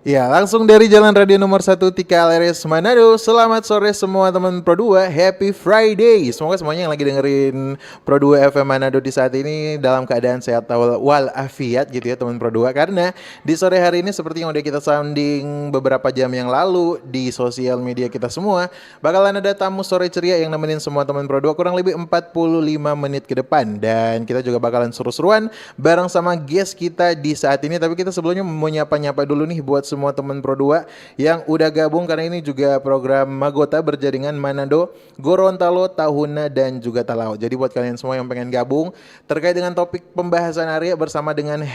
Ya, langsung dari Jalan Radio nomor 1 Tika LRS Manado. Selamat sore semua teman Pro 2. Happy Friday. Semoga semuanya yang lagi dengerin Pro 2 FM Manado di saat ini dalam keadaan sehat walafiat gitu ya teman Pro 2. Karena di sore hari ini seperti yang udah kita sounding beberapa jam yang lalu di sosial media kita semua, bakalan ada tamu sore ceria yang nemenin semua teman Pro 2 kurang lebih 45 menit ke depan. Dan kita juga bakalan seru-seruan bareng sama guest kita di saat ini. Tapi kita sebelumnya mau nyapa-nyapa dulu nih buat semua teman Pro 2 yang udah gabung karena ini juga program Magota berjaringan Manado, Gorontalo, Tahuna dan juga Talao. Jadi buat kalian semua yang pengen gabung terkait dengan topik pembahasan Arya bersama dengan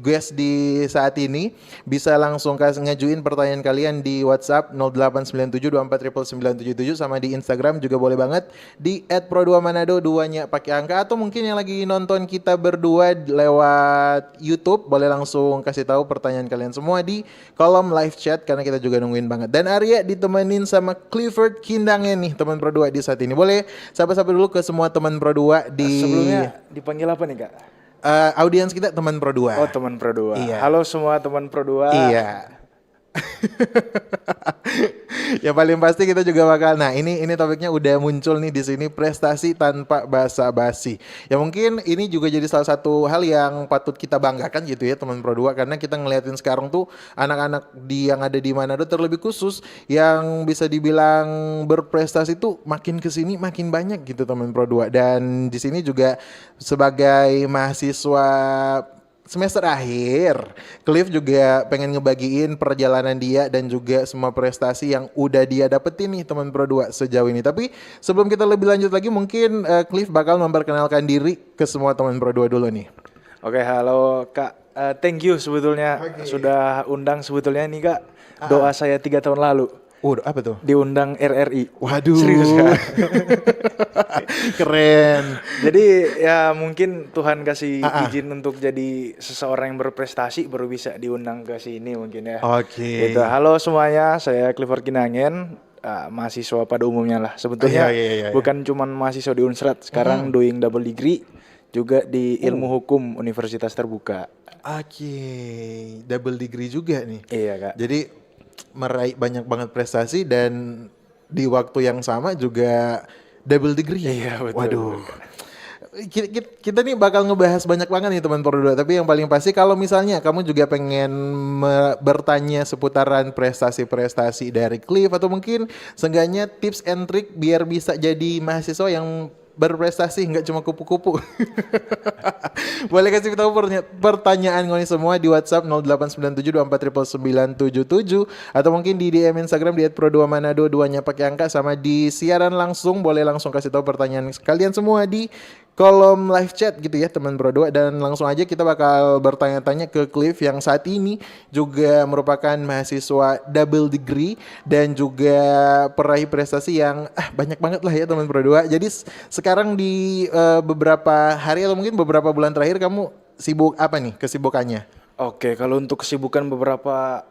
guest di saat ini, bisa langsung ngajuin pertanyaan kalian di WhatsApp 0897249977 sama di Instagram juga boleh banget di @pro2manado, duanya pakai angka, atau mungkin yang lagi nonton kita berdua lewat YouTube boleh langsung kasih tahu pertanyaan kalian semua di kolom live chat karena kita juga nungguin banget. Dan Arya ditemenin sama Clifford Kindangnya nih teman Pro 2 di saat ini. Boleh sapa-sapa dulu ke semua teman Pro 2 di Sebelumnya dipanggil apa nih Kak? Audiens kita teman Pro 2. Oh teman Pro 2. Iya. Halo semua teman Pro 2. Iya. Ya paling pasti kita juga bakal. Nah, ini topiknya udah muncul nih di sini, prestasi tanpa basa-basi. Ya mungkin ini juga jadi salah satu hal yang patut kita banggakan gitu ya teman Pro 2, karena kita ngeliatin sekarang tuh anak-anak yang ada di Manado terlebih khusus yang bisa dibilang berprestasi tuh makin kesini makin banyak gitu teman Pro 2. Dan di sini juga sebagai mahasiswa semester akhir, Cliff juga pengen ngebagiin perjalanan dia dan juga semua prestasi yang udah dia dapetin nih teman Pro 2 sejauh ini. Tapi sebelum kita lebih lanjut lagi, mungkin Cliff bakal memperkenalkan diri ke semua teman Pro 2 dulu nih. Oke, halo Kak. Thank you sebetulnya sudah undang sebetulnya nih Kak. Doa saya 3 tahun lalu. Apa tuh? Diundang RRI. Waduh. Serius Kak. Keren. Jadi ya mungkin Tuhan kasih izin untuk jadi seseorang yang berprestasi baru bisa diundang ke sini mungkin ya. Oke. Gitu. Halo semuanya, saya Clifford Kinangen, mahasiswa pada umumnya lah. Sebetulnya Iya. bukan cuman mahasiswa di Unsrat, sekarang doing double degree juga di Ilmu Hukum Universitas Terbuka. Oke. Double degree juga nih. Iya Kak. Jadi meraih banyak banget prestasi dan di waktu yang sama juga double degree. Iya betul. Waduh. Kita nih bakal ngebahas banyak banget nih teman Pro 2. Tapi yang paling pasti kalau misalnya kamu juga pengen bertanya seputaran prestasi-prestasi dari Cliff, atau mungkin seenggaknya tips and trick biar bisa jadi mahasiswa yang berprestasi, nggak cuma kupu-kupu. Boleh kasih tahu pertanyaan gue semua di WhatsApp 0897249977 atau mungkin di DM Instagram di @pro2manado, duanya pakai angka, sama di siaran langsung boleh langsung kasih tahu pertanyaan kalian semua di kolom live chat gitu ya teman Pro 2. Dan langsung aja kita bakal bertanya-tanya ke Cliff yang saat ini juga merupakan mahasiswa double degree dan juga peraih prestasi yang banyak banget lah ya teman Pro 2. Jadi sekarang di beberapa hari atau mungkin beberapa bulan terakhir kamu sibuk apa nih kesibukannya? Oke, kalau untuk kesibukan beberapa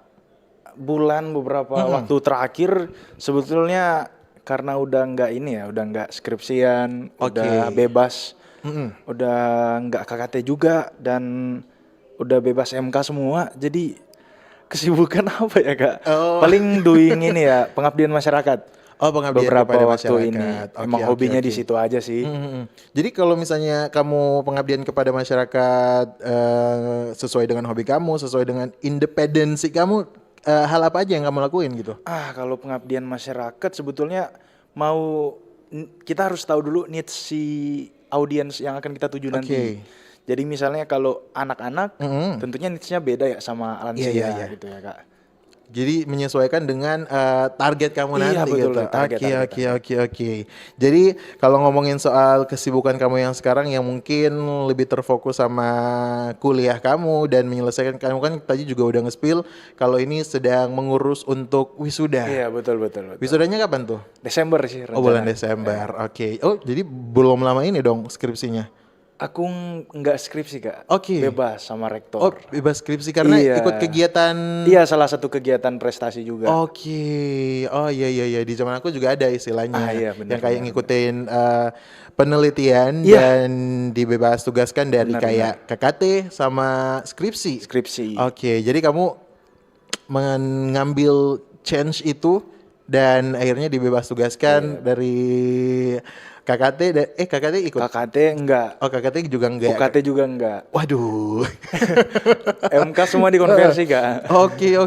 bulan, beberapa waktu terakhir sebetulnya karena udah nggak ini ya, udah nggak skripsian, udah bebas, udah nggak KKT juga dan udah bebas MK semua. Jadi kesibukan apa ya Kak? Paling doing ini ya, pengabdian masyarakat. Pengabdian Beberapa kepada waktu masyarakat. ini emang hobinya di situ aja sih. Jadi kalau misalnya kamu pengabdian kepada masyarakat sesuai dengan hobi kamu, sesuai dengan independensi kamu, hal apa aja yang kamu lakuin gitu? Kalau pengabdian masyarakat sebetulnya kita harus tahu dulu needs si audiens yang akan kita tuju nanti. Jadi misalnya kalau anak-anak tentunya needs-nya beda ya sama lansia gitu ya Kak. Jadi menyesuaikan dengan target kamu nanti betul, gitu. Oke. Target. Jadi kalau ngomongin soal kesibukan kamu yang sekarang yang mungkin lebih terfokus sama kuliah kamu dan menyelesaikan, kamu kan tadi juga udah nge-spill kalau ini sedang mengurus untuk wisuda. Iya betul. Wisudanya kapan tuh? Desember sih rencana. Bulan Desember. Oke. Jadi belum lama ini dong skripsinya. Aku nggak skripsi Kak. Bebas sama rektor. Bebas skripsi karena ikut kegiatan. Iya, salah satu kegiatan prestasi juga. Iya. Di zaman aku juga ada istilahnya Iya, bener, yang kayak ngikutin penelitian dan dibebas tugaskan dari kayak KKT sama skripsi. Skripsi. Oke, jadi kamu mengambil change itu dan akhirnya dibebas tugaskan dari KKT KKT ikut. KKT enggak, Oh, KKT juga enggak. UKT juga enggak. Waduh. MK semua dikonversi Kak. Oke.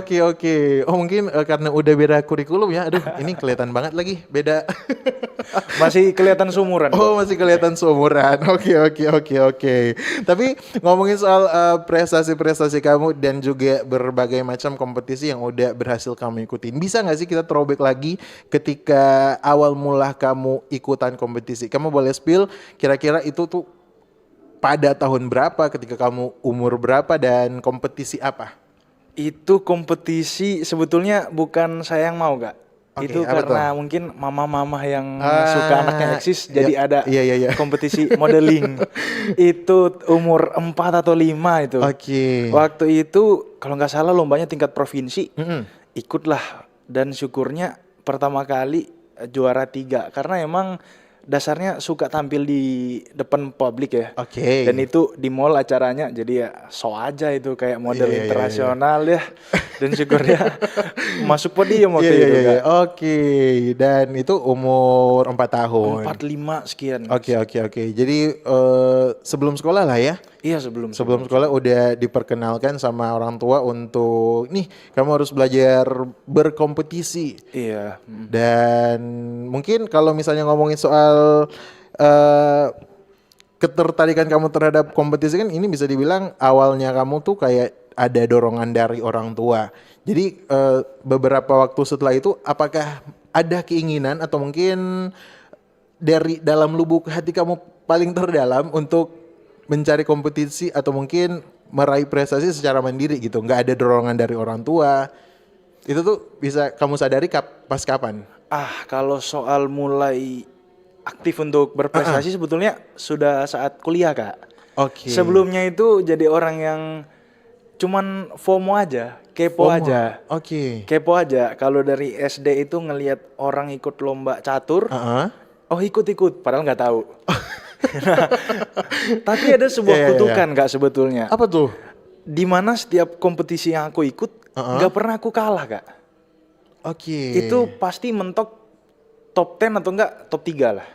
Oh, mungkin karena udah beda kurikulum ya. Aduh, ini kelihatan banget lagi beda. Masih kelihatan seumuran. Oh, masih kelihatan seumuran. Oke. Tapi ngomongin soal prestasi-prestasi kamu dan juga berbagai macam kompetisi yang udah berhasil kamu ikutin. Bisa nggak sih kita throwback lagi ketika awal mula kamu ikutan kompetisi? Kamu boleh spill kira-kira itu tuh pada tahun berapa, ketika kamu umur berapa, dan kompetisi apa? Itu kompetisi sebetulnya bukan saya yang mau Kak. Oke, Itu apa karena mungkin mama-mama yang suka anaknya eksis jadi ada iya. kompetisi modeling. Itu umur 4 atau 5 itu. Oke. Waktu itu kalau nggak salah lombanya tingkat provinsi. Ikutlah dan syukurnya pertama kali juara 3 karena emang dasarnya suka tampil di depan publik ya. Oke. Dan itu di mall acaranya jadi ya so aja itu kayak model Iya. internasional ya. Dan syukurnya masuk podium waktu itu Iya. Kak. Oke. Dan itu umur 4 tahun. 45 sekian. Oke. Jadi sebelum sekolah lah ya. Iya sebelum Sebelum sekolah udah diperkenalkan sama orang tua untuk nih kamu harus belajar berkompetisi. Iya. Dan mungkin kalau misalnya ngomongin soal ketertarikan kamu terhadap kompetisi kan ini bisa dibilang awalnya kamu tuh kayak ada dorongan dari orang tua. Jadi beberapa waktu setelah itu apakah ada keinginan atau mungkin dari dalam lubuk hati kamu paling terdalam untuk mencari kompetisi atau mungkin meraih prestasi secara mandiri gitu, nggak ada dorongan dari orang tua, itu tuh bisa kamu sadari pas kapan? Kalau soal mulai aktif untuk berprestasi sebetulnya sudah saat kuliah Kak. Oke. Sebelumnya itu jadi orang yang cuman FOMO aja, kepo aja. Oke. Kepo aja. Kalau dari SD itu ngelihat orang ikut lomba catur, oh ikut, padahal nggak tahu. Nah, tapi ada sebuah kutukan Kak sebetulnya. Apa tuh? Dimana setiap kompetisi yang aku ikut nggak pernah aku kalah Kak. Oke. Itu pasti mentok top 10 atau enggak top 3 lah.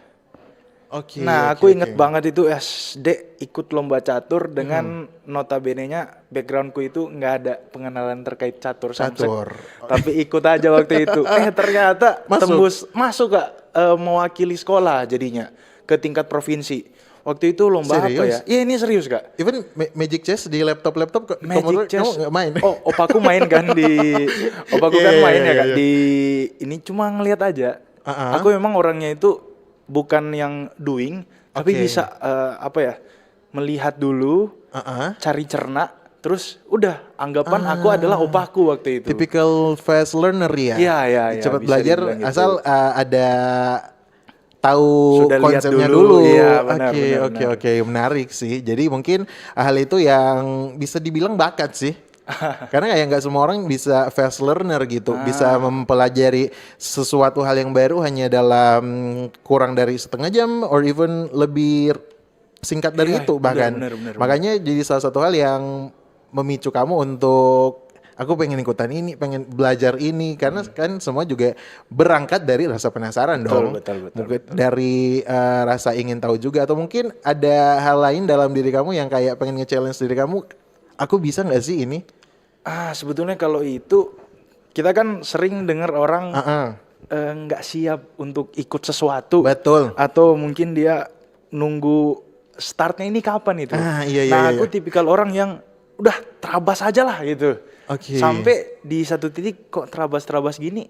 Oke. Nah, aku inget banget itu SD ikut lomba catur dengan notabene-nya backgroundku itu nggak ada pengenalan terkait catur. Tapi ikut aja waktu itu. Ternyata tembus masuk Kak, mewakili sekolah jadinya ke tingkat provinsi. Waktu itu lomba serius? apa ya? Iya ini serius Kak. Even Magic Chess di laptop Magic Chess kamu nggak main? Oh, opaku main kan opaku kan main ya Kak di ini cuma ngelihat aja. Aku memang orangnya itu bukan yang doing, tapi bisa melihat dulu, cari cerna, terus udah anggapan aku adalah opaku waktu itu. Typical fast learner ya. Iya. Cepat belajar asal ada tahu sudah konsepnya dulu. dulu. Iya, Oke, menarik sih. Jadi mungkin hal itu yang bisa dibilang bakat sih. Karena kayak nggak semua orang bisa fast learner gitu, bisa mempelajari sesuatu hal yang baru hanya dalam kurang dari setengah jam or even lebih singkat dari itu bahkan. Bener. Makanya jadi salah satu hal yang memicu kamu untuk aku pengen ikutan ini, pengen belajar ini, karena kan semua juga berangkat dari rasa penasaran dong. Betul. Dari rasa ingin tahu juga, atau mungkin ada hal lain dalam diri kamu yang kayak pengen nge-challenge diri kamu, aku bisa nggak sih ini? Sebetulnya kalau itu kita kan sering dengar orang nggak siap untuk ikut sesuatu. Betul. Atau mungkin dia nunggu startnya ini kapan itu. Iya. Aku tipikal orang yang udah terabas aja lah gitu. Oke. Sampai di satu titik kok terabas gini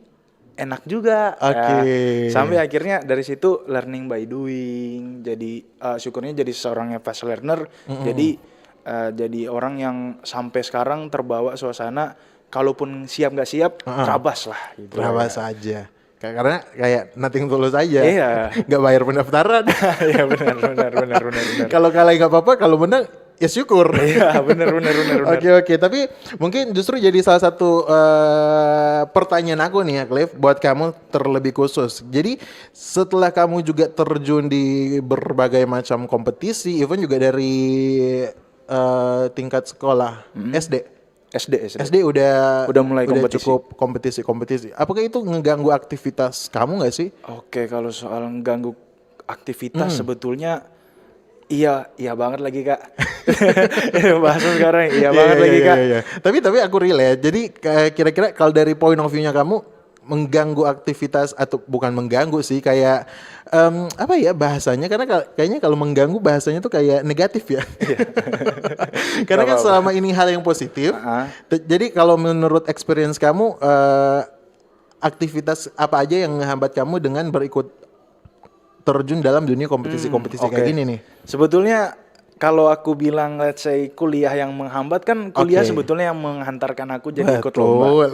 enak juga. Oke. Sampai akhirnya dari situ learning by doing. Jadi syukurnya jadi seorang yang fast learner. Jadi orang yang sampai sekarang terbawa suasana. Kalaupun siap nggak siap, terabas lah. Gitu. Terabas aja. Karena kayak nothing tulus aja. Iya. Nggak bayar pendaftaran. Iya benar. Kalau kalah nggak apa-apa, kalau menang ya syukur. Iya benar. Oke. Tapi mungkin justru jadi salah satu pertanyaan aku nih ya Cliff, buat kamu terlebih khusus. Jadi setelah kamu juga terjun di berbagai macam kompetisi, even juga dari tingkat sekolah SD. SD udah mulai kompetisi. cukup kompetisi. Apakah itu ngeganggu aktivitas kamu nggak sih? Oke, kalau soal mengganggu aktivitas sebetulnya iya banget lagi Kak. Bahasa sekarang banget lagi Kak. Iya. Tapi aku relate. Jadi kira-kira kalau dari point of view-nya kamu mengganggu aktivitas atau bukan mengganggu sih kayak apa ya bahasanya karena kayaknya kalau mengganggu bahasanya tuh kayak negatif ya. Karena kan selama ini hal yang positif. Jadi kalau menurut experience kamu aktivitas apa aja yang menghambat kamu dengan berikut terjun dalam dunia kompetisi-kompetisi kayak gini nih? Sebetulnya kalau aku bilang let's say kuliah yang menghambat kan kuliah sebetulnya yang menghantarkan aku jadi ikut lomba.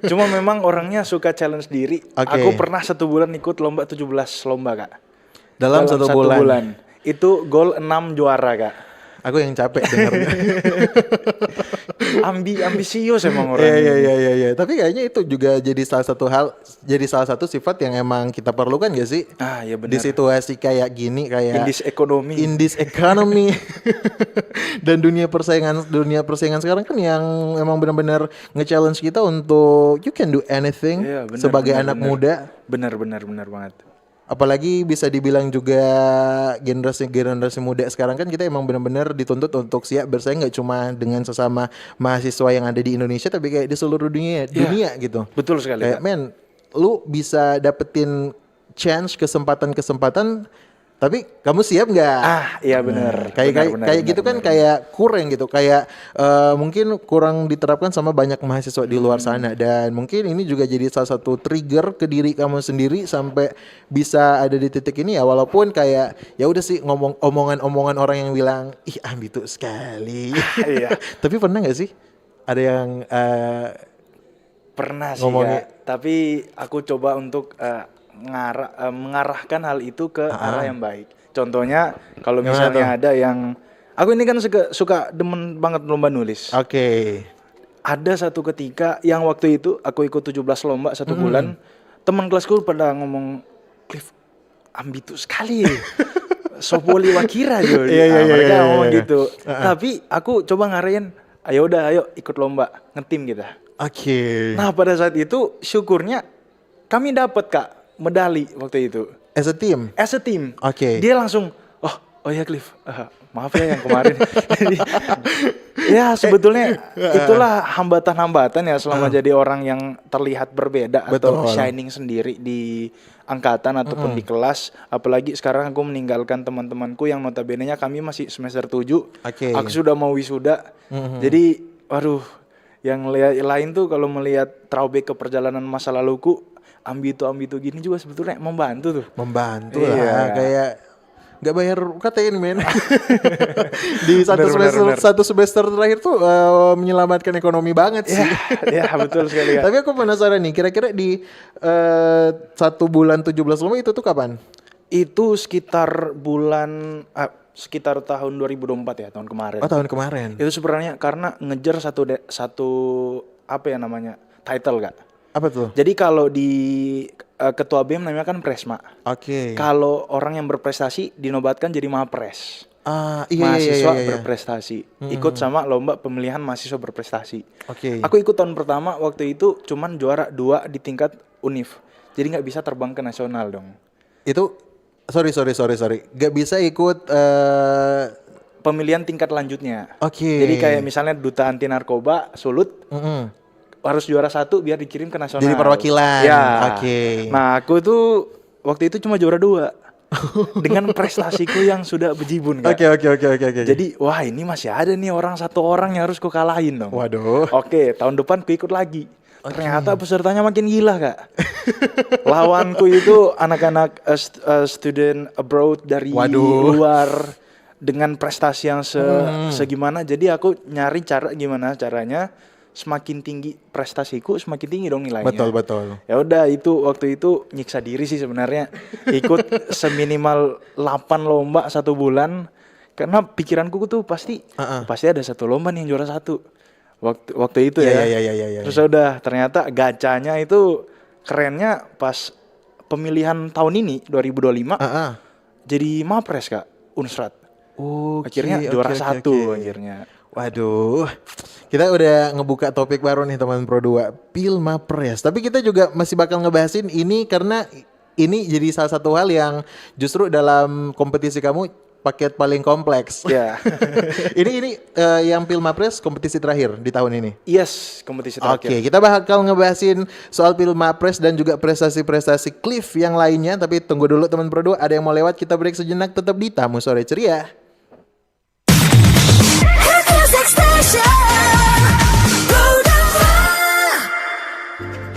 Cuma memang orangnya suka challenge diri. Aku pernah 1 bulan ikut lomba 17 lomba Kak. Dalam 1 bulan. Itu gol 6 juara Kak. Aku yang capek dengarnya. Ambisius emang orangnya. Iya. Tapi kayaknya itu juga jadi salah satu sifat yang emang kita perlukan gak sih? Iya benar. Di situasi kayak gini kayak in this economy. Dan dunia persaingan sekarang kan yang emang benar-benar nge-challenge kita untuk you can do anything sebagai anak muda. Benar banget. Apalagi bisa dibilang juga generasi muda sekarang kan kita emang benar-benar dituntut untuk siap bersaing nggak cuma dengan sesama mahasiswa yang ada di Indonesia tapi kayak di seluruh dunia gitu. Betul sekali. Kayak men, lu bisa dapetin chance kesempatan tapi kamu siap nggak? Iya benar. Kayak gitu kan kayak kurang gitu. Kayak mungkin kurang diterapkan sama banyak mahasiswa di luar sana dan mungkin ini juga jadi salah satu trigger ke diri kamu sendiri sampai bisa ada di titik ini ya walaupun kayak ya udah sih omongan orang yang bilang ih ambitu sekali. Iya. Tapi pernah nggak sih ada yang pernah sih Kak. Tapi aku coba untuk mengarahkan hal itu ke arah yang baik. Contohnya kalau misalnya ada yang aku ini kan suka demen banget lomba nulis. Ada satu ketika yang waktu itu aku ikut 17 lomba 1 bulan, teman kelasku pada ngomong, "Cliff, ambitu sekali." Sopoli wakira jo. Mereka ngomong gitu. Tapi aku coba ngarahin, ayo ikut lomba, ngetim kita. Nah, pada saat itu syukurnya kami dapat Kak medali waktu itu. As a team? As a team. Dia langsung, oh ya Cliff, maaf ya yang kemarin. Ya sebetulnya itulah hambatan-hambatan ya selama jadi orang yang terlihat berbeda atau shining sendiri di angkatan ataupun di kelas. Apalagi sekarang aku meninggalkan teman-temanku yang notabene-nya kami masih semester 7. Aku sudah mau wisuda. Jadi waduh, yang lain tuh kalau melihat throwback ke perjalanan masa laluku, ambitu gini juga sebetulnya membantu lah kayak nggak bayar UKT ini men. Di satu semester terakhir tuh menyelamatkan ekonomi banget sih. Ya betul sekali ya. Tapi aku penasaran nih kira-kira di 1 bulan 17 lomba itu tuh kapan? Itu sekitar sekitar tahun 2024 ya, tahun kemarin. Tahun kemarin. Itu sebenarnya karena ngejar satu apa ya namanya title Kak. Apa tuh? Jadi kalau di ketua BEM namanya kan Presma. Kalau orang yang berprestasi dinobatkan jadi Mahapres. Mahasiswa berprestasi. Ikut sama lomba pemilihan mahasiswa berprestasi. Aku ikut tahun pertama waktu itu cuman juara 2 di tingkat univ. Jadi nggak bisa terbang ke nasional dong. Itu sorry. Nggak bisa ikut pemilihan tingkat lanjutnya. Jadi kayak misalnya duta anti narkoba Sulut. Harus juara 1 biar dikirim ke nasional. Jadi perwakilan. Ya. Nah, aku tuh waktu itu cuma juara 2. Dengan prestasiku yang sudah bejibun Kak. Oke. Jadi, wah ini masih ada nih satu orang yang harus ku kalahin dong. Waduh. Tahun depan ku ikut lagi. Ternyata pesertanya makin gila Kak. Lawanku itu anak-anak student abroad dari luar dengan prestasi yang segimana. Jadi aku nyari gimana caranya semakin tinggi prestasiku semakin tinggi dong nilainya. Betul. Ya udah itu waktu itu nyiksa diri sih sebenarnya. Ikut seminimal 8 lomba 1 bulan karena pikiranku tuh pasti ada 1 lomba nih yang juara 1. Waktu itu ya. Terus udah ternyata gacanya itu kerennya pas pemilihan tahun ini 2025 jadi Mapres Kak, Unsrat. Akhirnya juara 1 akhirnya. Waduh, Kita udah ngebuka topik baru nih teman Pro 2, Pilmapres. Tapi kita juga masih bakal ngebahasin ini karena ini jadi salah satu hal yang justru dalam kompetisi kamu paket paling kompleks. Ya. Ini yang Pilmapres kompetisi terakhir di tahun ini. Yes, kompetisi terakhir. Oke, kita bakal ngebahasin soal Pilmapres dan juga prestasi-prestasi Cliff yang lainnya. Tapi tunggu dulu teman Pro 2, ada yang mau lewat, kita break sejenak, tetap di Tamu Sore Ceria.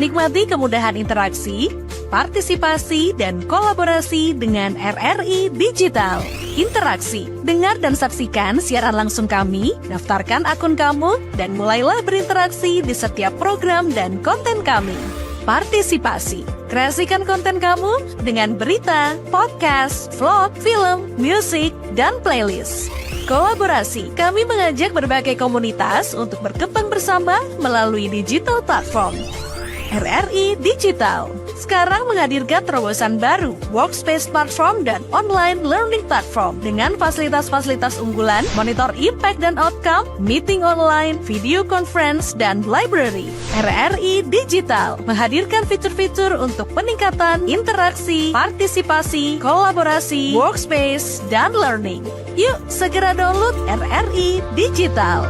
Nikmati kemudahan interaksi, partisipasi, dan kolaborasi dengan RRI Digital. Interaksi, dengar dan saksikan siaran langsung kami, daftarkan akun kamu, dan mulailah berinteraksi di setiap program dan konten kami. Partisipasi, kreasikan konten kamu dengan berita, podcast, vlog, film, musik, dan playlist. Kolaborasi, kami mengajak berbagai komunitas untuk berkembang bersama melalui digital platform. RRI Digital sekarang menghadirkan terobosan baru, workspace platform dan online learning platform dengan fasilitas-fasilitas unggulan, monitor impact dan outcome, meeting online, video conference, dan library. RRI Digital menghadirkan fitur-fitur untuk peningkatan interaksi, partisipasi, kolaborasi, workspace, dan learning. Yuk, segera download RRI Digital.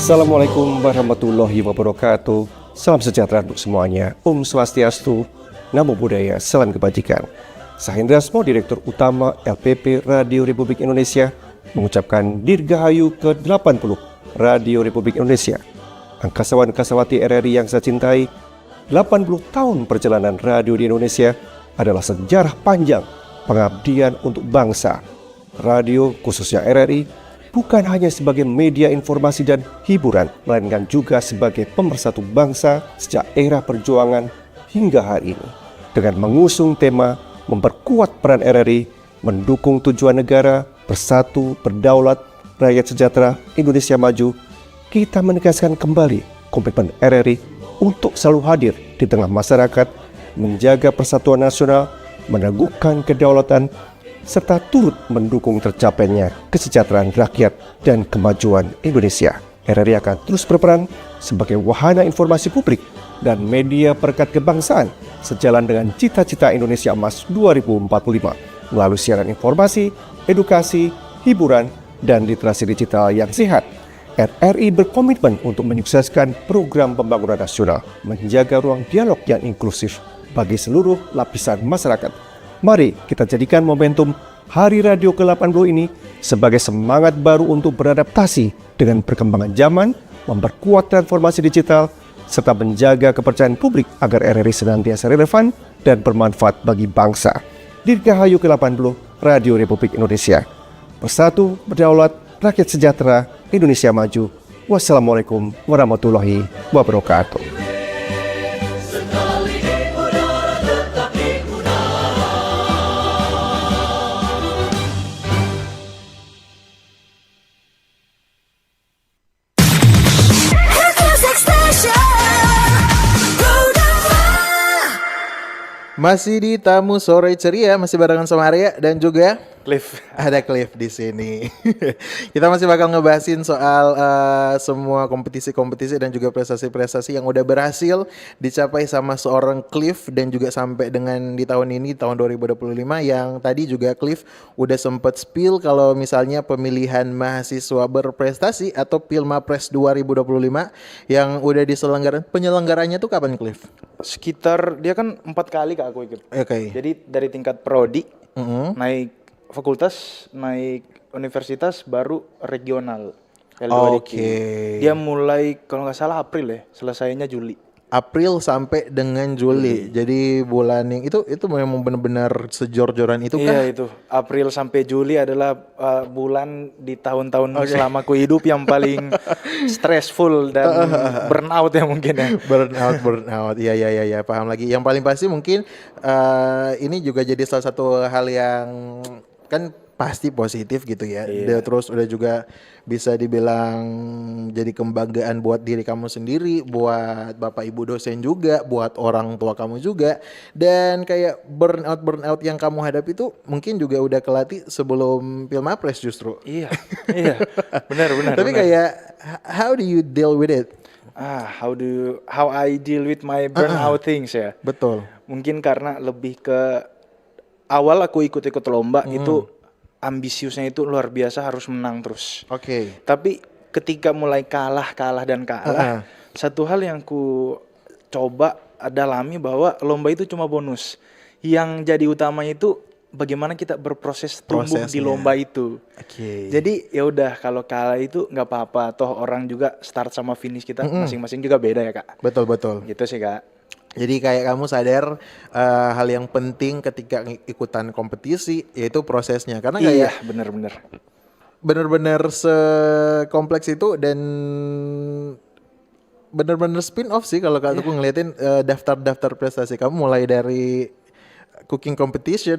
Assalamualaikum warahmatullahi wabarakatuh. Salam sejahtera untuk semuanya. Om Swastiastu, Namo Buddhaya, salam kebajikan. Saya Hendrasmo, Direktur Utama LPP Radio Republik Indonesia, mengucapkan Dirgahayu ke-80 Radio Republik Indonesia. Angkasawan-kasawati RRI yang saya cintai, 80 tahun perjalanan radio di Indonesia adalah sejarah panjang pengabdian untuk bangsa. Radio, khususnya RRI, bukan hanya sebagai media informasi dan hiburan, melainkan juga sebagai pemersatu bangsa sejak era perjuangan hingga hari ini. Dengan mengusung tema memperkuat peran RRI, mendukung tujuan negara, bersatu, berdaulat, rakyat sejahtera, Indonesia maju, kita menegaskan kembali komitmen RRI untuk selalu hadir di tengah masyarakat, menjaga persatuan nasional, meneguhkan kedaulatan, serta turut mendukung tercapainya kesejahteraan rakyat dan kemajuan Indonesia. RRI akan terus berperan sebagai wahana informasi publik dan media perekat kebangsaan sejalan dengan cita-cita Indonesia Emas 2045 melalui siaran informasi, edukasi, hiburan, dan literasi digital yang sehat. RRI berkomitmen untuk menyukseskan program pembangunan nasional, menjaga ruang dialog yang inklusif bagi seluruh lapisan masyarakat. Mari kita jadikan momentum Hari Radio ke-80 ini sebagai semangat baru untuk beradaptasi dengan perkembangan zaman, memperkuat transformasi digital, serta menjaga kepercayaan publik agar RRI senantiasa relevan dan bermanfaat bagi bangsa. Dirgahayu ke-80 Radio Republik Indonesia. Bersatu, berdaulat, rakyat sejahtera, Indonesia maju. Wassalamualaikum warahmatullahi wabarakatuh. Masih di Tamu Sore Ceria, masih barengan sama Arya dan juga Cliff. ada Cliff di sini. Kita masih bakal ngebahasin soal semua kompetisi-kompetisi dan juga prestasi-prestasi yang udah berhasil dicapai sama seorang Cliff dan juga sampai dengan di tahun ini, tahun 2025, yang tadi juga Cliff udah sempet spill kalau misalnya pemilihan mahasiswa berprestasi atau Pilmapres 2025 yang udah penyelenggaranya tuh kapan, Cliff? Sekitar dia kan 4 kali Kak aku ikut. Oke. Jadi dari tingkat prodi, naik fakultas, naik universitas, baru regional. Oke. Dia mulai kalau nggak salah April ya, selesainya Juli. April sampai dengan Juli. Jadi bulan yang itu memang benar-benar sejor-joran itu kan? Iya itu. April sampai Juli adalah bulan di tahun-tahun selama ku hidup yang paling stressful dan burnout ya mungkin ya. Burnout. Iya, paham lagi. Yang paling pasti mungkin ini juga jadi salah satu hal yang kan pasti positif gitu ya. Iya. Terus udah juga bisa dibilang jadi kebanggaan buat diri kamu sendiri, buat bapak ibu dosen juga, buat orang tua kamu juga. Dan kayak burnout yang kamu hadapi itu mungkin juga udah kelatih sebelum Pilmapres justru. Iya, iya, benar. Tapi kayak how do you deal with it? How I deal with my burnout things ya. Betul. Mungkin karena lebih ke awal aku ikut-ikut lomba itu ambisiusnya itu luar biasa, harus menang terus. Oke. Tapi ketika mulai kalah, satu hal yang ku coba dalami bahwa lomba itu cuma bonus. Yang jadi utamanya itu bagaimana kita berproses tumbuh di Prosesnya. lomba itu. Oke. Jadi ya udah, kalau kalah itu nggak apa-apa, toh orang juga start sama finish kita masing-masing juga beda ya Kak. Betul. Gitu sih Kak. Jadi kayak kamu sadar hal yang penting ketika ikutan kompetisi yaitu prosesnya. Karena Iya, kayak bener-bener. bener-bener sekompleks itu dan bener-bener spin off sih kalau aku ngeliatin daftar-daftar prestasi kamu mulai dari cooking competition.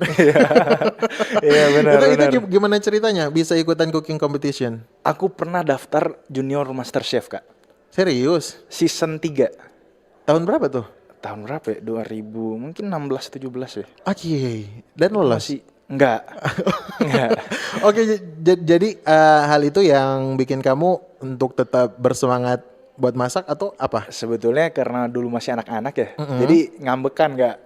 Iya benar. Itu gimana ceritanya bisa ikutan cooking competition? Aku pernah daftar Junior Master Chef Kak. Serius? Season 3. Tahun berapa tuh? Tahun berapa ya? 2000 mungkin 16-17 ya. Oke. Dan lolos? Masih enggak. Enggak. Oke, jadi hal itu yang bikin kamu untuk tetap bersemangat buat masak atau apa? Sebetulnya karena dulu masih anak-anak ya. Jadi ngambekan enggak.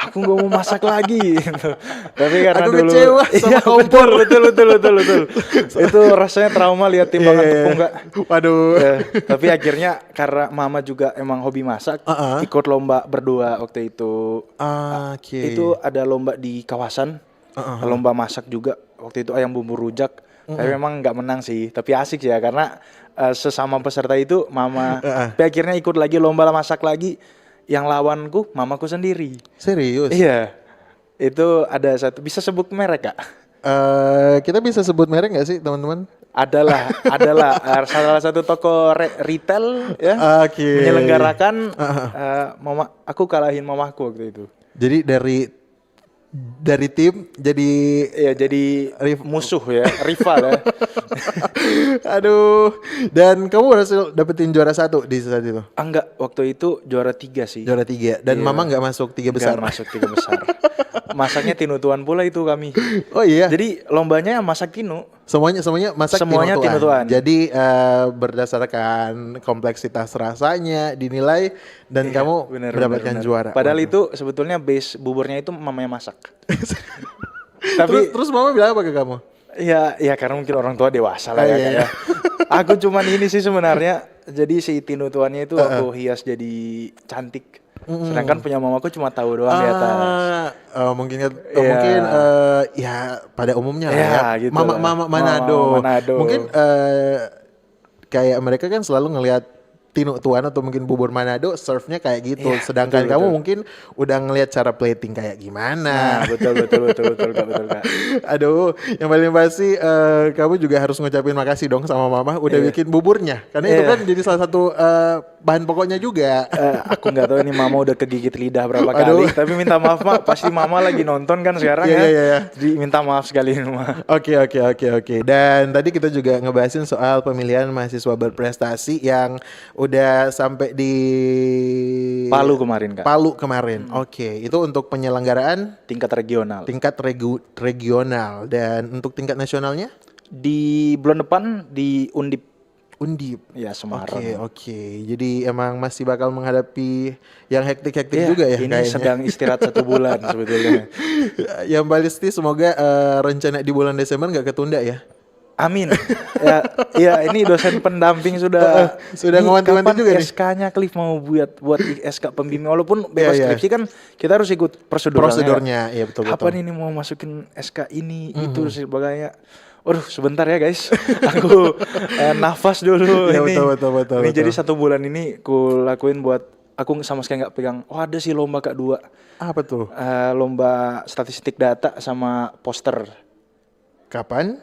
Aku nggak mau masak lagi gitu. Tapi karena Aku dulu kecewa sama kompor. betul. Itu rasanya trauma lihat timbangan tepung Kak. Waduh. Ya, tapi akhirnya karena mama juga emang hobi masak, ikut lomba berdua waktu itu. Oke. Itu ada lomba di kawasan, lomba masak juga. Waktu itu ayam bumbu rujak. Tapi memang nggak menang sih, tapi asik sih ya karena sesama peserta itu mama. Tapi akhirnya ikut lagi lomba masak lagi. Yang lawanku mamaku sendiri. Serius? Iya. Itu ada satu, bisa sebut merek Kak? Kita bisa sebut merek nggak sih teman-teman? Adalah salah satu toko retail ya. Oke. Menyelenggarakan aku kalahin mamaku waktu itu. Jadi dari tim jadi Ya jadi musuh ya, rival ya. aduh. Dan kamu berhasil dapetin juara 1 di saat itu? Enggak, waktu itu juara 3 sih. Juara 3 dan Iya. mama nggak masuk 3 besar. Nggak masuk 3 besar. Masaknya tinutuan pula itu kami. Oh iya. Jadi lombanya masak tinu. Semuanya masak Semuanya tinutuan. Jadi berdasarkan kompleksitas rasanya dinilai dan kamu Bener, mendapatkan bener. juara. Padahal Waduh. itu sebetulnya base buburnya itu mamanya masak. Tapi terus mama bilang apa ke kamu? ya karena mungkin orang tua dewasa lah ya. Iya. Kayak. Aku cuman ini sih sebenarnya. Jadi si tinutuannya itu aku hias jadi cantik. Sedangkan punya mamaku cuma tahu doang di atas. Mungkin Iya. mungkin ya pada umumnya lah Iya, ya. gitu Mama lah. Manado. Mama Manado. Mungkin kayak mereka kan selalu ngelihat tinutuan atau mungkin bubur Manado serve-nya kayak gitu. Iya, Sedangkan betul, kamu betul. mungkin udah ngelihat cara plating kayak gimana. Nah, betul Kak. Aduh, yang paling pasti kamu juga harus ngucapin makasih dong sama mama udah bikin buburnya. Karena itu Iya. kan jadi salah satu bahan pokoknya juga. Aku nggak tahu ini mama udah kegigit lidah berapa Aduh. kali. Tapi minta maaf Mak, pasti mama lagi nonton kan sekarang Iya, ya. iya. Jadi minta maaf sekali Mak. Oke. Dan tadi kita juga ngebahasin soal pemilihan mahasiswa berprestasi yang udah sampai di Palu kemarin Kak. Palu kemarin. Oke, itu untuk penyelenggaraan Tingkat regional. tingkat regional dan untuk tingkat nasionalnya Di bulan depan di Undip Undip. ya Semarang. Oke. Jadi emang masih bakal menghadapi yang hektik-hektik Iya, juga ya ini kayaknya. sedang istirahat 1 bulan sebetulnya. Yang pasti semoga rencana di bulan Desember nggak ketunda ya. Amin. Ya ini dosen pendamping sudah Sudah Ini ngewanti-wanti kapan juga nih. SK-nya Cliff mau buat SK pembimbing walaupun bebas Iya. skripsi kan kita harus ikut prosedurnya. Prosedurnya, iya betul. Apa nih ini mau masukin SK ini itu sebagainya. Waduh sebentar ya guys. Aku nafas dulu Iya, ini. betul. Ini jadi 1 bulan ini ku lakuin buat aku sama sekali nggak pegang. Oh ada sih lomba Kak 2. Apa tuh? Lomba statistik data sama poster. Kapan?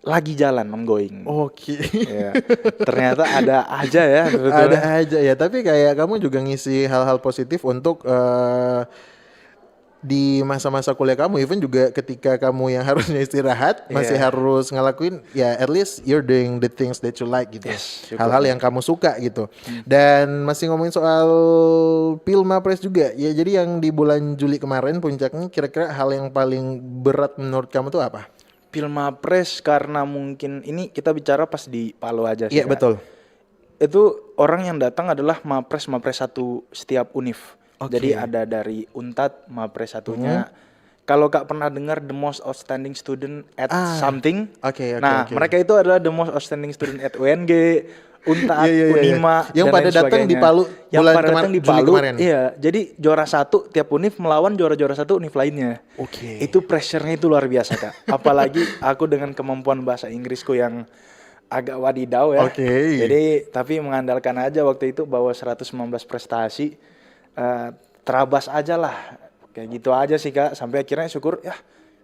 Lagi jalan ongoing. Oke. Ya, ternyata ada aja ya sebetulnya. Ada aja ya, tapi kayak kamu juga ngisi hal-hal positif untuk di masa-masa kuliah kamu, even juga ketika kamu yang harusnya istirahat masih harus ngelakuin ya at least you're doing the things that you like gitu. Yes, hal-hal yang kamu suka gitu. Dan masih ngomongin soal Pilmapres juga ya, jadi yang di bulan Juli kemarin puncaknya, kira-kira hal yang paling berat menurut kamu tuh apa? Pilmapres karena mungkin ini kita bicara pas di Palu aja sih. Iya Kak. betul. Itu orang yang datang adalah Mapres satu setiap univ. Oke. Jadi ada dari Unpad Mapres satunya. Kalau Kak pernah dengar the most outstanding student at something. Oke. Nah, mereka itu adalah the most outstanding student at UNG, Unpad, Unima, Yang dan pada lain datang di sebagainya. Palu Yang bulan pada datang di Juli Palu. kemarin. Iya, jadi juara satu tiap univ melawan juara-juara satu univ lainnya. Oke. Itu pressure-nya itu luar biasa, Kak. Apalagi aku dengan kemampuan bahasa Inggrisku yang agak wadidaw ya. Oke. Jadi tapi mengandalkan aja waktu itu bawa 119 prestasi, terabas aja lah. Kayak gitu aja sih Kak. Sampai akhirnya syukur ya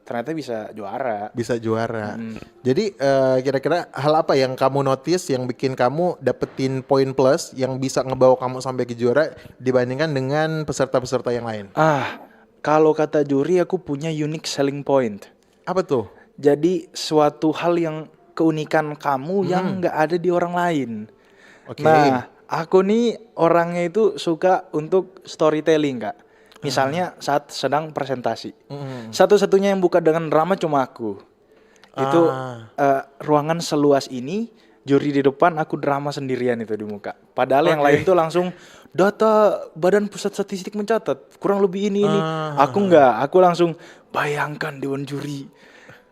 ternyata bisa juara. Bisa juara. Jadi kira-kira hal apa yang kamu notice yang bikin kamu dapetin poin plus yang bisa ngebawa kamu sampai ke juara dibandingkan dengan peserta-peserta yang lain? Kalau kata juri aku punya unique selling point. Apa tuh? Jadi suatu hal yang keunikan kamu yang nggak ada di orang lain. Oke. Nah, aku nih orangnya itu suka untuk storytelling Kak. Misalnya saat sedang presentasi. Satu-satunya yang buka dengan drama cuma aku. Itu ruangan seluas ini, juri di depan, aku drama sendirian itu di muka. Padahal yang lain tuh langsung data Badan Pusat Statistik mencatat kurang lebih ini. Aku enggak, aku langsung bayangkan dewan juri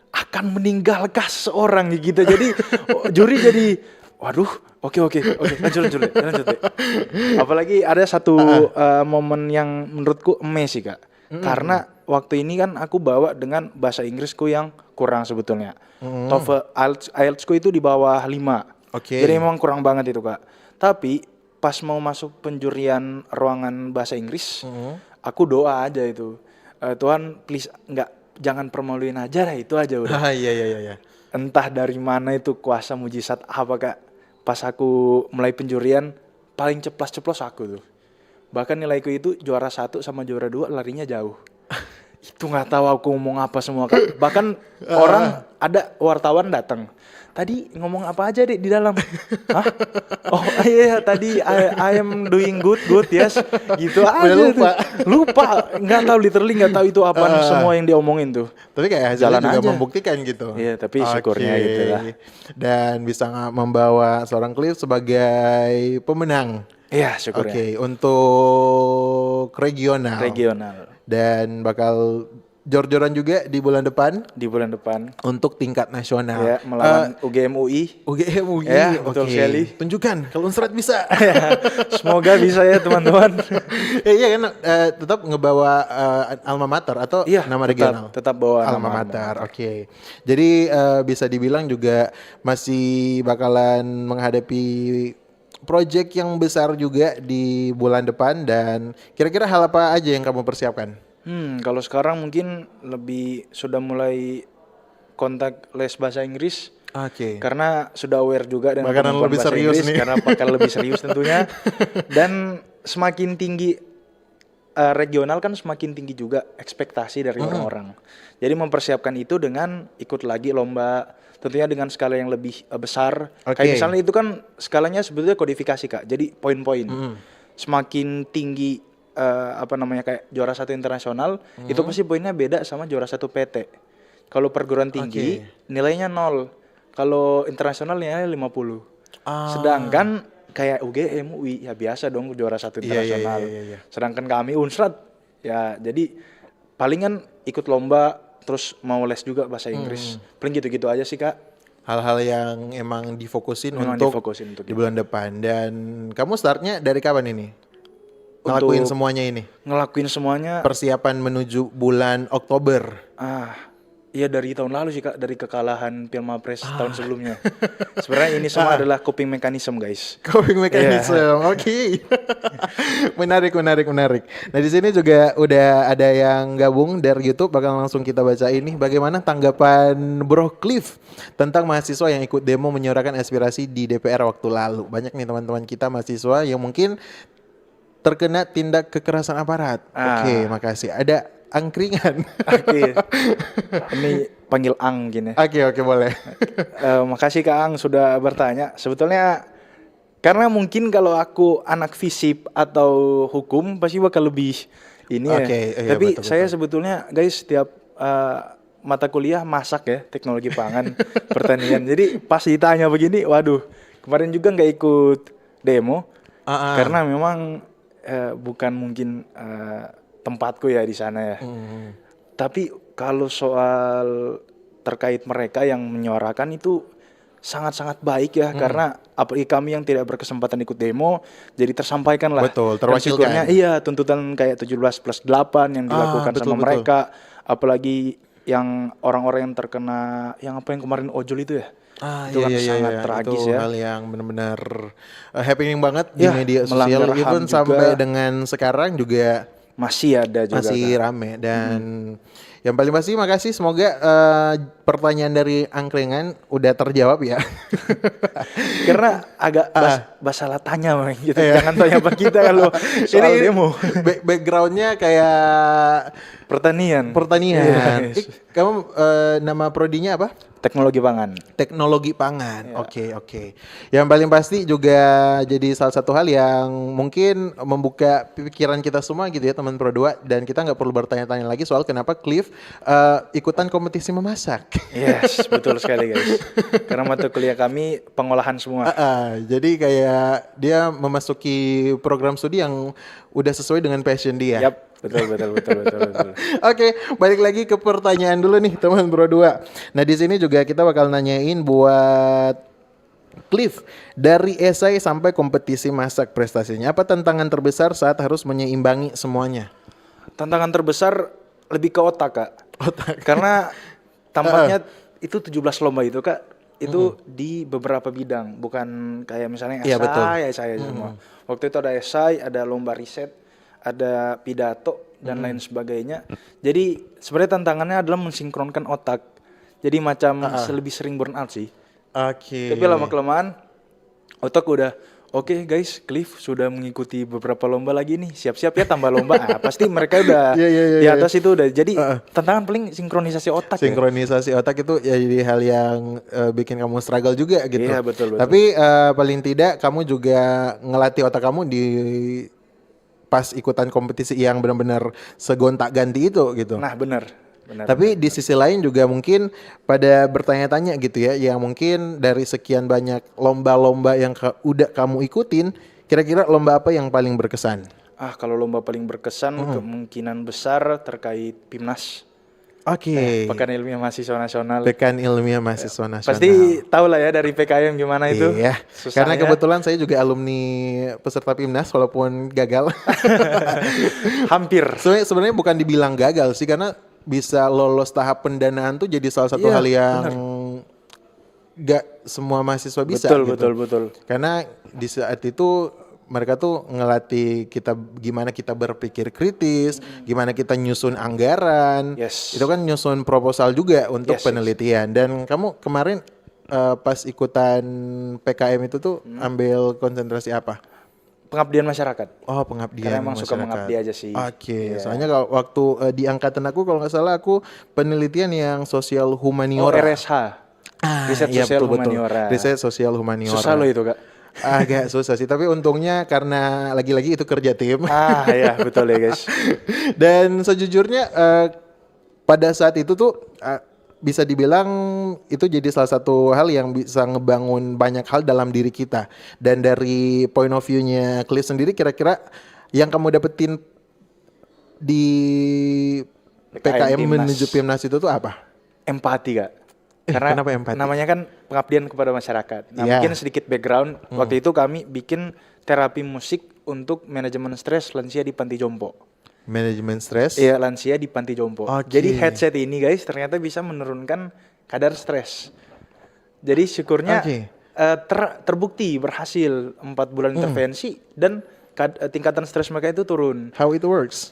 akan meninggalkah seseorang gitu. Jadi juri jadi waduh, oke, lanjut deh. Apalagi ada satu momen yang menurutku emes sih Kak. Karena waktu ini kan aku bawa dengan bahasa Inggrisku yang kurang sebetulnya. TOEFL IELTS-ku itu di bawah 5. Oke. Jadi memang kurang banget itu Kak. Tapi pas mau masuk penjurian ruangan bahasa Inggris, aku doa aja itu. Tuhan please jangan permaluin aja lah, itu aja udah. Iya. Entah dari mana itu kuasa mujizat apa Kak. Pas aku mulai penjurian paling ceplos aku tuh. Bahkan nilaiku itu juara 1 sama juara 2 larinya jauh. Itu nggak tahu aku ngomong apa semua Kak. Bahkan orang ada wartawan datang. Tadi ngomong apa aja deh di dalam? Hah? Oh iya tadi I am doing good yes. Gitu aja. Lupa. Nggak tahu, literally nggak tahu itu apa semua yang diomongin tuh. Tapi kayak hasilnya Jalan juga aja. membuktikan gitu. Iya, tapi syukurnya gitu lah. Dan bisa membawa seorang Cliff sebagai pemenang. Iya, syukurnya. Oke, untuk regional. Dan bakal jor-joran juga di bulan depan Di bulan depan. untuk tingkat nasional. Ya, melawan UGM UI. UGM UI. Ya, betul Oke. sekali. Tunjukkan kalau Unsrat bisa. Semoga bisa ya teman-teman. Iya kan tetap ngebawa alma mater atau Iya, nama regional. tetap bawa alma nama mater. Oke. Jadi bisa dibilang juga masih bakalan menghadapi project yang besar juga di bulan depan. Dan kira-kira hal apa aja yang kamu persiapkan? Kalau sekarang mungkin lebih sudah mulai kontak les bahasa Inggris. Oke. Karena sudah aware juga dengan Bakalan kemampuan lebih bahasa serius Inggris, nih. karena bakal lebih serius tentunya. Dan semakin tinggi regional kan semakin tinggi juga ekspektasi dari orang-orang. Jadi mempersiapkan itu dengan ikut lagi lomba, tentunya dengan skala yang lebih besar. Oke. Kayak misalnya itu kan skalanya sebetulnya kodifikasi Kak. Jadi poin-poin. Semakin tinggi kayak juara 1 internasional, itu pasti poinnya beda sama juara 1 PT. Kalau perguruan tinggi nilainya 0. Kalau internasional nilainya 50. Sedangkan kayak UGM UI ya biasa dong juara 1 internasional. Iya. Sedangkan kami Unsrat ya jadi palingan ikut lomba terus mau les juga bahasa Inggris. Paling gitu-gitu aja sih Kak. Hal-hal yang emang difokusin Memang untuk difokusin untuk di bulan depan. Dan kamu startnya dari kapan ini? Ngelakuin semuanya ini? Ngelakuin semuanya. Persiapan menuju bulan Oktober. Iya dari tahun lalu sih Kak, dari kekalahan Pilmapres tahun sebelumnya. Sebenarnya ini semua adalah coping mechanism guys. Coping mechanism, oke. Menarik. Nah di sini juga udah ada yang gabung dari YouTube, bakal langsung kita baca ini. Bagaimana tanggapan Bro Cliff tentang mahasiswa yang ikut demo menyuarakan aspirasi di DPR waktu lalu? Banyak nih teman-teman kita mahasiswa yang mungkin terkena tindak kekerasan aparat. Oke, makasih. Ada angkringan. Oke. Ini panggil Ang gini. Oke, boleh. Makasih Kak Ang sudah bertanya. Sebetulnya karena mungkin kalau aku anak FISIP atau hukum pasti bakal lebih ini ya. Iya, Tapi betul. saya sebetulnya guys setiap mata kuliah masak ya, teknologi pangan, pertanian. Jadi pas ditanya begini, waduh, kemarin juga nggak ikut demo karena memang bukan mungkin tempatku ya di sana ya. Tapi kalau soal terkait mereka yang menyuarakan itu sangat-sangat baik ya, karena apalagi kami yang tidak berkesempatan ikut demo jadi tersampaikan lah. Betul, Dan terwakilkan. syukurnya iya tuntutan kayak 17+8 yang dilakukan betul, sama mereka, apalagi yang orang-orang yang terkena yang apa yang kemarin ojol itu ya. Itu kan sangat tragis itu ya. hal yang benar-benar happening banget di Ya, media melanggar sosial, HAM even juga. sampai dengan sekarang juga Masih ada juga masih kan. rame. Dan yang paling pasti makasih, semoga pertanyaan dari angkringan udah terjawab ya. Karena agak salah tanya Bang, gitu. Jangan tanya apa kita kalau soal Ini demo. Backgroundnya kayak Pertanian. pertanian. Yes. Kamu nama prodinya apa? Teknologi pangan. Teknologi pangan. Oke. Yang paling pasti juga jadi salah satu hal yang mungkin membuka pikiran kita semua gitu ya, teman Pro 2, dan kita nggak perlu bertanya-tanya lagi soal kenapa Cliff ikutan kompetisi memasak. Yes, betul sekali guys. Karena mata kuliah kami pengolahan semua. Jadi kayak dia memasuki program studi yang udah sesuai dengan passion dia. Yap, betul. Oke, balik lagi ke pertanyaan dulu nih teman Pro 2. Nah, di sini juga kita bakal nanyain buat Cliff, dari esai sampai kompetisi masak prestasinya, apa tantangan terbesar saat harus menyeimbangi semuanya? Tantangan terbesar lebih ke otak, Kak. Karena tampaknya itu 17 lomba itu, Kak, itu di beberapa bidang, bukan kayak misalnya Iya, betul. esai semua. Waktu itu ada esai, ada lomba riset, ada pidato dan lain sebagainya. Jadi sebenarnya tantangannya adalah mensinkronkan otak. Jadi macam lebih sering burnout sih. Oke. Tapi lama-kelamaan otak udah oke, guys, Cliff sudah mengikuti beberapa lomba lagi nih. Siap-siap ya tambah lomba. Pasti mereka udah Iya, di atas itu udah. Jadi tantangan paling sinkronisasi otak. Sinkronisasi otak itu ya jadi hal yang bikin kamu struggle juga gitu. Iya, betul. Tapi paling tidak kamu juga ngelatih otak kamu di pas ikutan kompetisi yang benar-benar segonta-ganti itu gitu. Nah, benar. Tapi di sisi lain juga mungkin pada bertanya-tanya gitu ya, yang mungkin dari sekian banyak lomba-lomba yang udah kamu ikutin, kira-kira lomba apa yang paling berkesan? Kalau lomba paling berkesan kemungkinan besar terkait PIMNAS. Oke. Pekan Ilmiah Mahasiswa Nasional. Pekan Ilmiah Mahasiswa Nasional. Pasti tahu lah ya dari PKM gimana itu. Iya. Karena kebetulan saya juga alumni peserta PIMNAS walaupun gagal. Hampir. Sebenarnya bukan dibilang gagal sih, karena bisa lolos tahap pendanaan tuh jadi salah satu hal yang gak semua mahasiswa bisa. Betul. Karena di saat itu mereka tuh ngelatih kita gimana kita berpikir kritis, gimana kita nyusun anggaran. Yes. Itu kan nyusun proposal juga untuk penelitian. Dan kamu kemarin pas ikutan PKM itu tuh ambil konsentrasi apa? Pengabdian masyarakat. Oh, pengabdian Karena emang masyarakat. suka mengabdi aja sih. Oke. Soalnya kalau waktu di angkatan aku kalau nggak salah aku penelitian yang sosial Oh, humaniora. RSH. Riset Iya, sosial betul. humaniora. Riset sosial humaniora. Susah loh itu, Kak. Agak susah sih, tapi untungnya karena lagi-lagi itu kerja tim. Ya betul ya guys. Dan sejujurnya pada saat itu tuh bisa dibilang itu jadi salah satu hal yang bisa ngebangun banyak hal dalam diri kita. Dan dari point of view-nya Cliff sendiri, kira-kira yang kamu dapetin di PKM menuju PIMNAS itu tuh apa? Empati, Kak. Karena kenapa empati? namanya kan pengabdian kepada masyarakat. Nah, mungkin sedikit background. Waktu itu kami bikin terapi musik untuk manajemen stres lansia di Panti Jompo. Manajemen stres? Iya, lansia di Panti Jompo. Okay. Jadi headset ini guys ternyata bisa menurunkan kadar stres. Jadi syukurnya terbukti berhasil 4 bulan intervensi dan tingkatan stres mereka itu turun. How it works?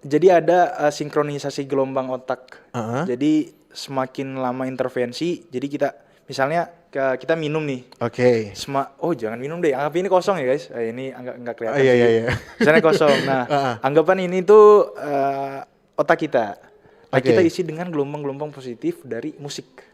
Jadi ada sinkronisasi gelombang otak. Jadi semakin lama intervensi, jadi kita misalnya kita minum nih. Oke. Oh jangan minum deh, anggap ini kosong ya guys. Ini nggak kelihatan Iya, sih. iya, iya. Misalnya kosong. Nah, anggapan ini tuh otak kita. Nah, Oke. kita isi dengan gelombang-gelombang positif dari musik.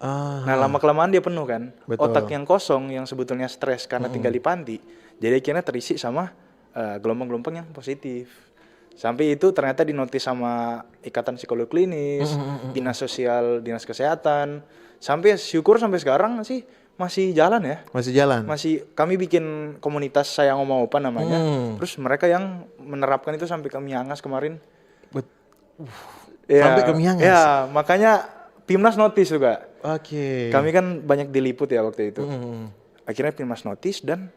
Nah, lama-kelamaan dia penuh kan. Betul. Otak yang kosong yang sebetulnya stres karena tinggal di panti, jadi akhirnya terisi sama gelombang-gelombang yang positif. Sampai itu ternyata dinotis sama Ikatan Psikolog Klinis, Dinas Sosial, Dinas Kesehatan. Sampai syukur sampai sekarang sih masih jalan ya. Masih jalan. Masih kami bikin komunitas Sayang Oma Opa namanya. Terus mereka yang menerapkan itu sampai ke Miangas kemarin. Ya, Sampai ke Miangas? Ya, makanya Pimnas notice juga. Oke. Kami kan banyak diliput ya waktu itu. Akhirnya Pimnas notice dan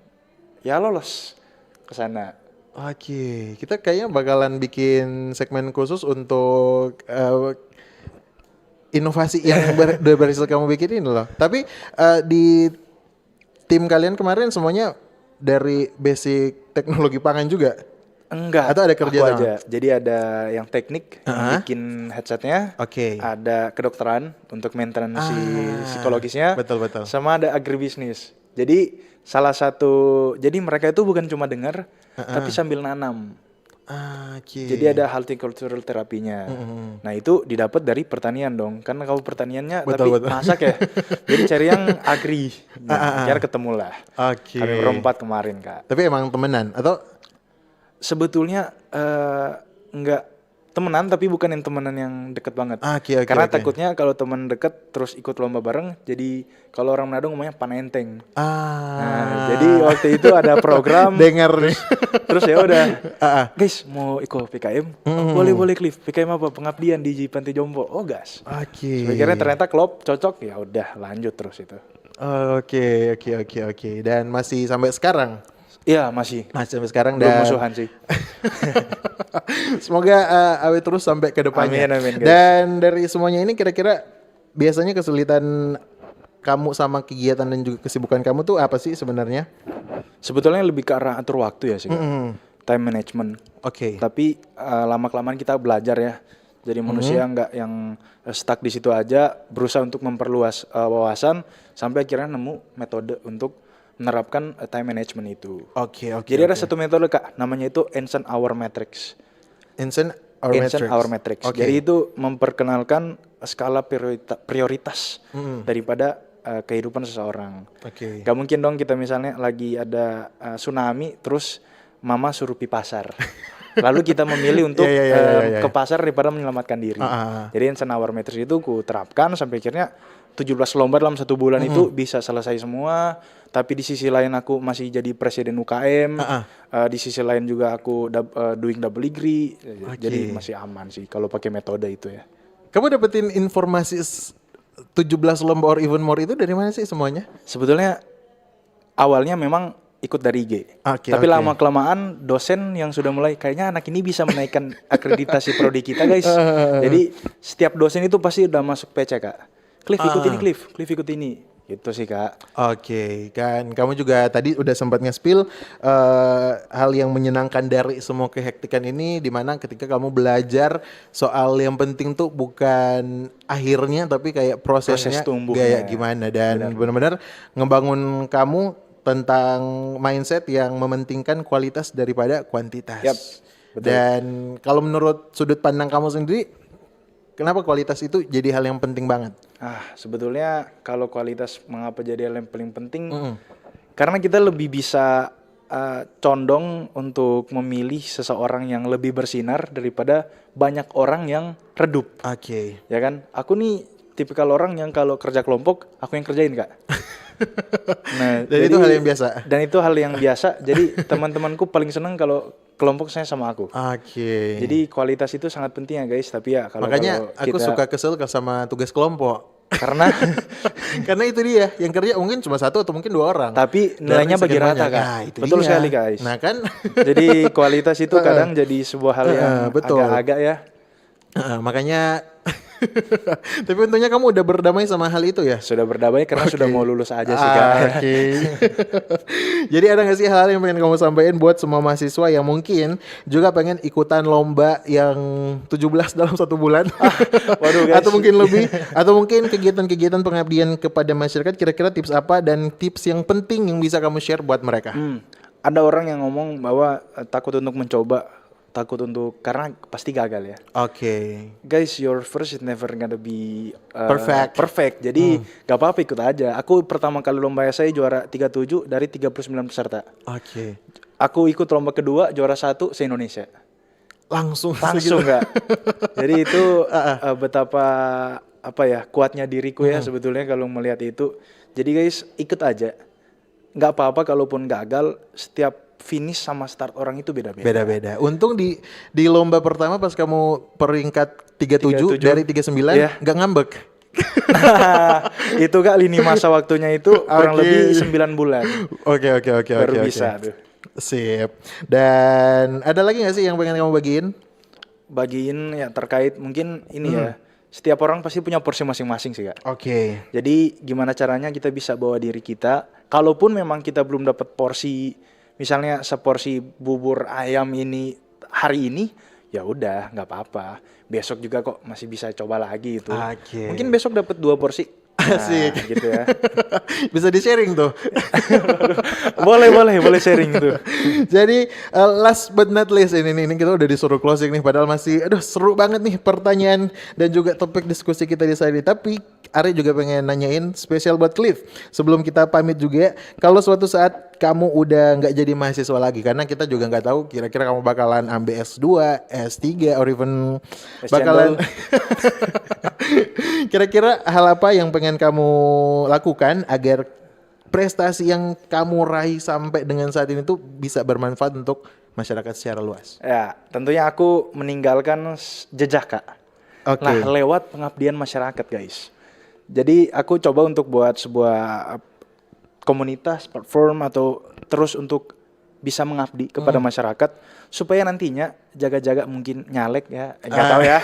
ya lolos ke sana. Oke, kita kayaknya bakalan bikin segmen khusus untuk inovasi yang berhasil kamu bikin ini loh. Tapi di tim kalian kemarin semuanya dari basic teknologi pangan juga? Enggak. Atau ada kerja aku sama? aja. Jadi ada yang teknik yang bikin headsetnya. Oke. Ada kedokteran untuk maintenance psikologisnya. Betul. Sama ada agribisnis. Jadi salah satu, jadi mereka itu bukan cuma dengar, tapi sambil nanam. Oke. Jadi ada horticultural terapinya. Nah itu didapat dari pertanian dong. Karena kalau pertaniannya Betul. masak ya. Jadi cari yang agri. Nah, akhirnya ketemu lah. Oke. Kami berempat kemarin Kak. Tapi emang temenan atau? Sebetulnya enggak temenan, tapi bukan yang temenan yang deket banget. Oke. Karena takutnya kalau teman deket terus ikut lomba bareng, jadi kalau orang Manado ngomongnya panenteng. Nah, jadi waktu itu ada program. Dengar nih. Terus ya udah, guys mau ikut PKM? Boleh Cliff. PKM apa? Pengabdian di Panti Jompo. Oh gas. Oke. Akhirnya ternyata klop, cocok, ya udah lanjut terus itu. Oke. Dan masih sampai sekarang? Iya masih. Masih sampai sekarang Belum dan musuhan sih. semoga awet terus sampai ke depannya. Amin, guys. Dan dari semuanya ini kira-kira biasanya kesulitan kamu sama kegiatan dan juga kesibukan kamu tuh apa sih sebenarnya? Sebetulnya lebih ke arah atur waktu ya sih Kak. Time management. Oke. Tapi lama-kelamaan kita belajar ya. Jadi manusia nggak yang stuck di situ aja, berusaha untuk memperluas wawasan sampai akhirnya nemu metode untuk menerapkan time management itu. Oke. Jadi ada satu metode Kak, namanya itu Einstein Hour Matrix. Einstein Hour Matrix. Oke. Jadi itu memperkenalkan skala prioritas daripada kehidupan seseorang. Oke. Gak mungkin dong kita misalnya lagi ada tsunami terus mama suruh pi pasar. Lalu kita memilih untuk Iya. ke pasar daripada menyelamatkan diri. Jadi Einstein Hour Matrix itu ku terapkan sampai akhirnya 17 lomba dalam 1 bulan itu bisa selesai semua. Tapi di sisi lain aku masih jadi presiden UKM. Di sisi lain juga aku doing double degree. Jadi masih aman sih kalau pakai metode itu ya. Kamu dapetin informasi 17 lomba or even more itu dari mana sih semuanya? Sebetulnya awalnya memang ikut dari IG. Tapi lama kelamaan dosen yang sudah mulai kayaknya anak ini bisa menaikkan akreditasi prodi kita guys. Jadi setiap dosen itu pasti udah masuk PC Kak. Cliff ikut ini, Cliff ikut ini. Gitu sih Kak. Oke, kan kamu juga tadi udah sempat nge-spill hal yang menyenangkan dari semua kehektikan ini, di mana ketika kamu belajar soal yang penting tuh bukan akhirnya tapi kayak prosesnya kayak gimana, dan benar-benar ngebangun kamu tentang mindset yang mementingkan kualitas daripada kuantitas. Betul. Dan kalau menurut sudut pandang kamu sendiri, kenapa kualitas itu jadi hal yang penting banget? Sebetulnya kalau kualitas mengapa jadi hal yang paling penting? Karena kita lebih bisa condong untuk memilih seseorang yang lebih bersinar daripada banyak orang yang redup. Oke. Ya kan? Aku nih tipikal orang yang kalau kerja kelompok aku yang kerjain Kak. Nah, dan itu hal yang biasa. Dan itu hal yang biasa. Jadi teman-temanku paling seneng kalau kelompok saya sama aku. Oke. Jadi kualitas itu sangat penting ya guys. Tapi ya makanya aku suka kesel sama tugas kelompok. Karena itu dia yang kerja mungkin cuma 1 atau mungkin 2 orang. Tapi nilainya bagi rata Kak. Nah, itu betul dia. Sekali guys. Nah kan. Jadi kualitas itu kadang jadi sebuah hal yang betul. agak-agak ya. Makanya Tapi untungnya kamu udah berdamai sama hal itu ya? Sudah berdamai karena sudah mau lulus aja sih Kak. Oke. Jadi ada gak sih hal-hal yang pengen kamu sampaikan buat semua mahasiswa yang mungkin juga pengen ikutan lomba yang 17 dalam 1 bulan? Waduh guys. Atau mungkin lebih, atau mungkin kegiatan-kegiatan pengabdian kepada masyarakat, kira-kira tips apa dan tips yang penting yang bisa kamu share buat mereka? Ada orang yang ngomong bahwa takut untuk mencoba, takut untuk karena pasti gagal ya. Oke. Guys, your first is never gonna be Perfect. Jadi gak apa-apa ikut aja. Aku pertama kali lomba saya juara 37 dari 39 peserta. Oke. Aku ikut lomba kedua juara 1 se-Indonesia. Langsung Enggak. Jadi itu betapa kuatnya diriku ya sebetulnya kalau melihat itu. Jadi guys, ikut aja. Nggak apa-apa kalaupun gagal, setiap finish sama start orang itu beda-beda. Beda-beda. Untung di lomba pertama pas kamu peringkat 37 dari 39 nggak ngambek. Nah, itu Kak lini masa waktunya itu kurang lebih 9 bulan. Oke. Baru bisa tuh. Sip. Dan ada lagi nggak sih yang pengen kamu bagiin? Bagiin ya terkait mungkin ini ya. Setiap orang pasti punya porsi masing-masing sih Kak. Oke. Jadi gimana caranya kita bisa bawa diri kita, kalaupun memang kita belum dapat porsi, misalnya seporsi bubur ayam ini hari ini, ya udah nggak apa-apa. Besok juga kok masih bisa coba lagi itu. Oke. Mungkin besok dapat 2 porsi. Asik. Nah, gitu ya. Bisa di-sharing tuh. boleh sharing tuh. Jadi last but not least ini kita udah disuruh closing nih, padahal masih seru banget nih pertanyaan dan juga topik diskusi kita di sini. Tapi Ari juga pengen nanyain spesial buat Cliff. Sebelum kita pamit juga, kalau suatu saat kamu udah nggak jadi mahasiswa lagi, karena kita juga nggak tahu kira-kira kamu bakalan ambil S2, S3, or even bakalan kira-kira hal apa yang pengen kamu lakukan agar prestasi yang kamu raih sampai dengan saat ini tuh bisa bermanfaat untuk masyarakat secara luas? Ya, tentunya aku meninggalkan jejak Kak. Oke. Nah, lewat pengabdian masyarakat guys. Jadi aku coba untuk buat sebuah komunitas, platform atau terus untuk bisa mengabdi kepada masyarakat supaya nantinya jaga-jaga mungkin nyalek ya, nggak tahu ya,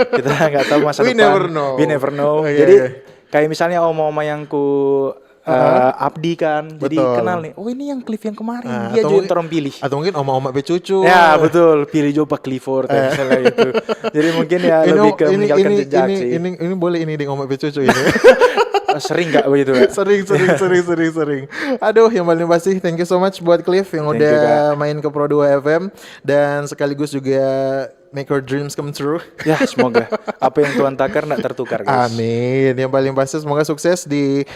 kita nggak tahu masa We depan. never know. We never know. Oh, iya, Jadi iya. kayak misalnya oma-oma yang ku abdi kan, jadi Betul. kenal nih. Oh ini yang Cliff yang kemarin, atau dia juga mungkin- orang pilih. Atau mungkin oma-oma becucu. Ya betul, pilih juga Pak Clifford kayak misalnya itu. Jadi mungkin ya lebih ke meninggalkan jejak sih. Ini boleh ini di oma becucu ini. Sering nggak begitu Kak? sering. Aduh, yang paling pasti thank you so much buat Cliff yang Thank you, udah main ke Pro 2 FM dan sekaligus juga make your dreams come true. Ya semoga apa yang Tuhan takar nggak tertukar guys. Amin. Yang paling pasti semoga sukses di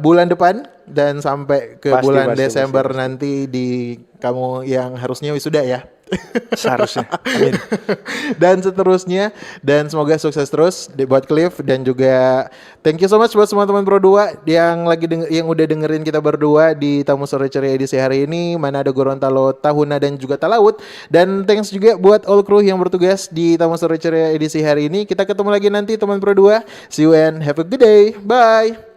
bulan depan dan sampai ke Pasti, bulan pasti, Desember pasti. nanti di kamu yang harusnya wisuda ya. Seharusnya. Amin. Dan seterusnya, dan semoga sukses terus buat Cliff, dan juga thank you so much buat semua teman Pro 2 yang yang udah dengerin kita berdua di Tamu Sore Ceria edisi hari ini, Manado, Gorontalo, Tahuna dan juga Talaut. Dan thanks juga buat all crew yang bertugas di Tamu Sore Ceria edisi hari ini. Kita ketemu lagi nanti teman Pro 2. See you and have a good day. Bye.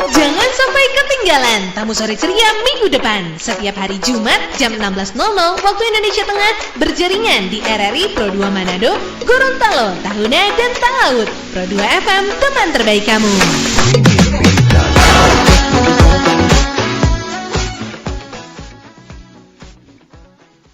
Jangan sampai ketinggalan Tamu Sore Ceria minggu depan setiap hari Jumat jam 16.00 waktu Indonesia Tengah berjaringan di RRI Pro 2 Manado, Gorontalo, Tahuna dan Talaut. Pro 2 FM, teman terbaik kamu.